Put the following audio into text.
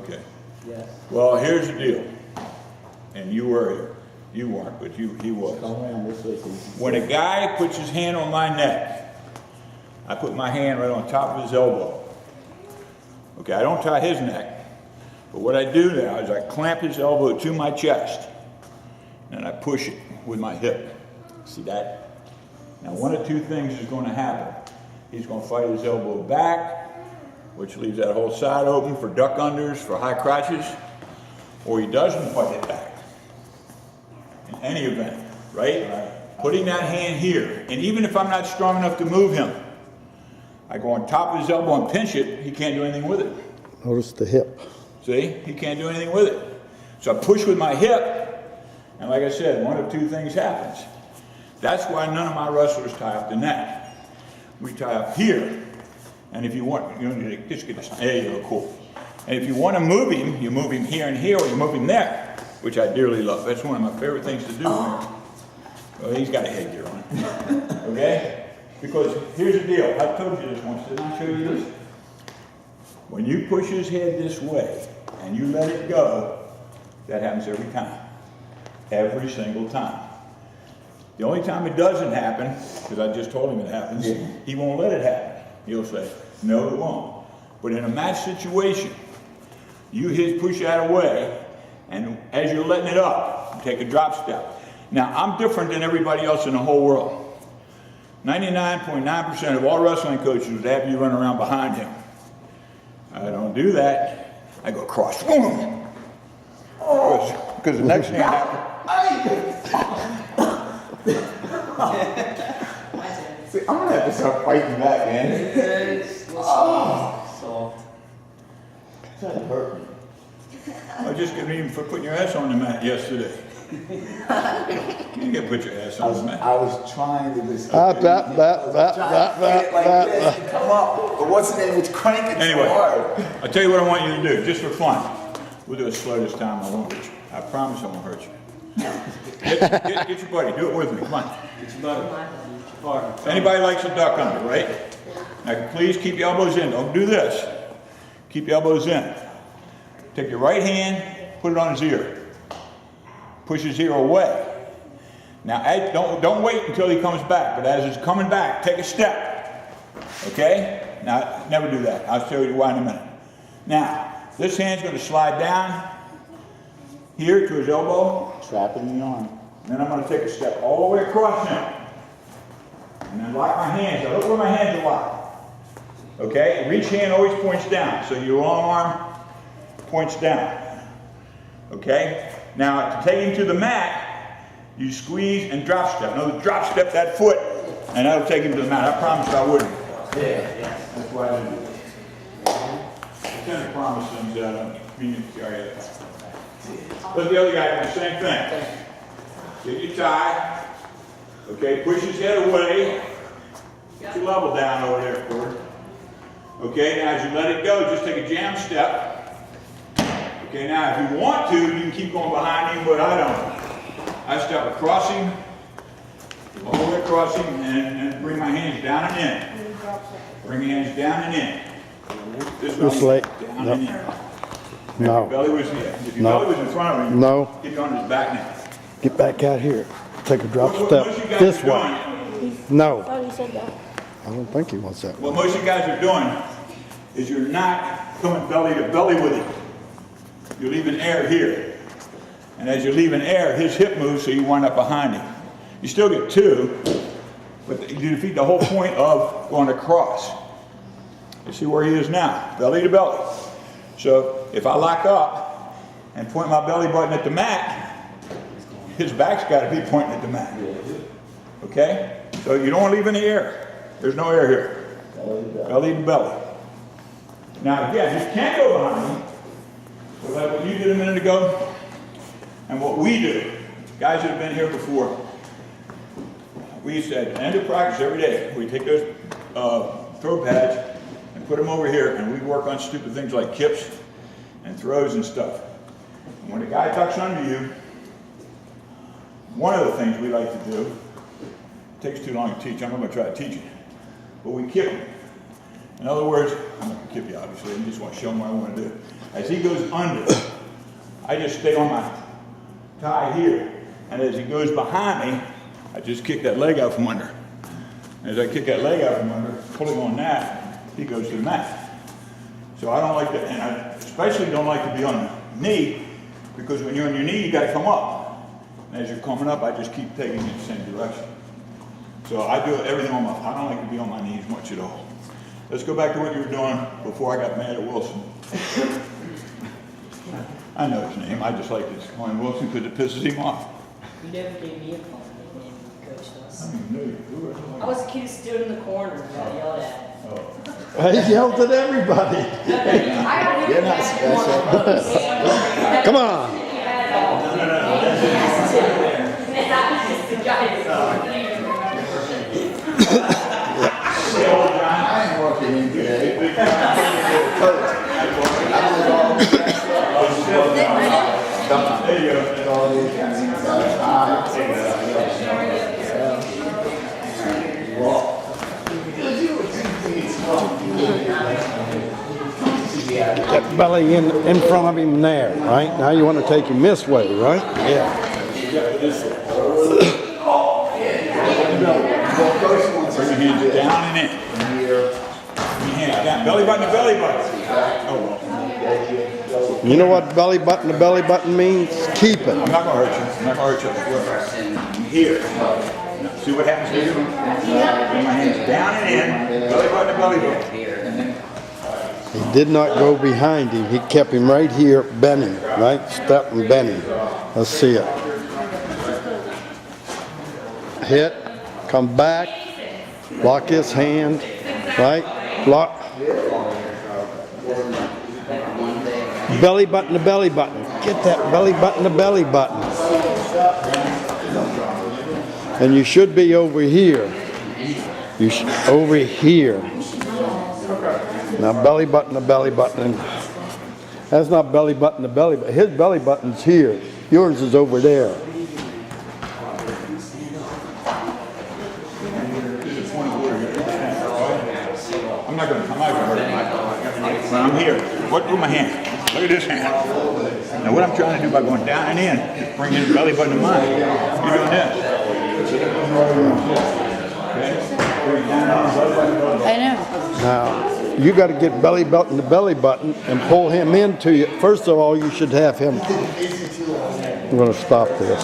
Okay. Yes. Well, here's the deal. And you were here. You weren't, but he was. Come around this way so you can see. When a guy puts his hand on my neck, I put my hand right on top of his elbow. Okay, I don't tie his neck, but what I do now is I clamp his elbow to my chest, and I push it with my hip. See that? Now, one of two things is going to happen. He's going to fight his elbow back, which leaves that whole side open for duck unders, for high crotches, or he doesn't fight it back. In any event, right? Putting that hand here, and even if I'm not strong enough to move him, I go on top of his elbow and pinch it, he can't do anything with it. Notice the hip. See? He can't do anything with it. So I push with my hip, and like I said, one of two things happens. That's why none of my wrestlers tie up the neck. We tie up here, and if you want, you know, just get this, there you go, cool. And if you want to move him, you move him here and here, or you move him there, which I dearly love. That's one of my favorite things to do. Well, he's got a headgear on. Okay? Because here's the deal. I told you this once. Didn't I show you this? When you push his head this way and you let it go, that happens every time. Every single time. The only time it doesn't happen, because I just told him it happens, he won't let it happen. He'll say, no, it won't. But in a match situation, you push that away, and as you're letting it up, you take a drop step. Now, I'm different than everybody else in the whole world. 99.9% of all wrestling coaches would have you run around behind him. I don't do that. I go across. Because the next thing happens. See, I'm gonna have to start fighting back, man. Soft. That hurt me. I just couldn't even for putting your ass on the mat yesterday. You didn't get to put your ass on the mat. I was trying to just. That. Come up, but what's the name? It's cranking Anyway, so hard. I'll tell you what I want you to do, just for fun. We'll do it slow this time. I won't hurt you. I promise I won't hurt you. Get your buddy. Do it with me. Come on. Get your butter. Anybody likes a duck under, right? Now, please keep your elbows in. Don't do this. Keep your elbows in. Take your right hand, put it on his ear. Push his ear away. Now, don't wait until he comes back, but as he's coming back, take a step. Okay? Now, never do that. I'll show you why in a minute. Now, this hand's going to slide down here to his elbow. Trap it in the arm. Then I'm going to take a step all the way across him. And then lock my hands. Now look where my hands are locked. Okay? Reach hand always points down. So your long arm points down. Okay? Now to take him to the mat, you squeeze and drop step. No, drop step that foot, and that'll take him to the mat. I promise I wouldn't. Yeah. That's why I didn't do it. I tend to promise things that I don't mean to carry out. Let the other guy do the same thing. Get your tie. Okay, push his head away. Get your level down over there, Ford. Okay, now as you let it go, just take a jam step. Okay, now if you want to, you can keep going behind him, but I don't. I step across him, all the way across him, and bring my hands down and in. Bring your hands down and in. This leg. Down No. and in. No. If your belly was here. If your No. belly was in front of him, No. get on his back now. Get back out here. Take a drop What step most you guys this are way. doing, No. I thought he said that. I don't think he wants that. what most of you guys are doing is you're not coming belly to belly with him. You're leaving air here. And as you're leaving air, his hip moves so you wind up behind him. You still get two, but you defeat the whole point of going across. You see where he is now, belly to belly. So if I lock up and point my belly button at the mat, his back's got to be pointing at the mat. Okay? So you don't want to leave any air. There's no air here. Belly to belly. Now again, you can't go behind him. So like what you did a minute ago, and what we do, guys that have been here before, we used to at the end of practice every day, we take those throw pads and put them over here, and we work on stupid things like kips and throws and stuff. And when a guy tucks under you, one of the things we like to do, it takes too long to teach, I'm not going to try to teach it, but we kip him. In other words, I'm not gonna keep you obviously, I just want to show him what I want to do. As he goes under, I just stay on my tie here. And as he goes behind me, I just kick that leg out from under. As I kick that leg out from under, pulling on that, he goes to the mat. So I don't like to, and I especially don't like to be on the knee, because when you're on your knee, you gotta come up. And as you're coming up, I just keep taking it in the same direction. So I do everything on my, I don't like to be on my knees much at all. Let's go back to what you were doing before I got mad at Wilson. I know his name, I just like to call him Wilson because it pisses him off. You never gave me a fun nickname when you coached us. I don't even know you. Who are I was the cutest student in the corner and got yelled at. He yelled at everybody. You're not special. Come on. I ain't working in today. There you go. That belly in front of him there, right? Now you want to take him this way, right? Yeah. Bring your hands down and in. Bring your hands down. Belly button to belly button. Oh, well. You know what belly button to belly button means? Keep it. I'm not gonna hurt you. I'm not gonna hurt you. Here. Now, see what happens here? Bring my hands down and in. Belly button to belly button. He did not go behind him. He kept him right here, bending, right? Step and bending. Let's see it. Hit, come back, lock his hand, right? Lock. Belly button to belly button. Get that belly button to belly button. And you should be over here. Over here. Now belly button to belly button. That's not belly button to belly button. His belly button's here. Yours is over there. I'm not gonna hurt him. When I'm here, what do my hand? Look at this hand. Now what I'm trying to do by going down and in is bring his belly button to mine. You're doing this. I know. Now, you got to get belly button to belly button and pull him into you. First of all, you should have him. I'm going to stop this.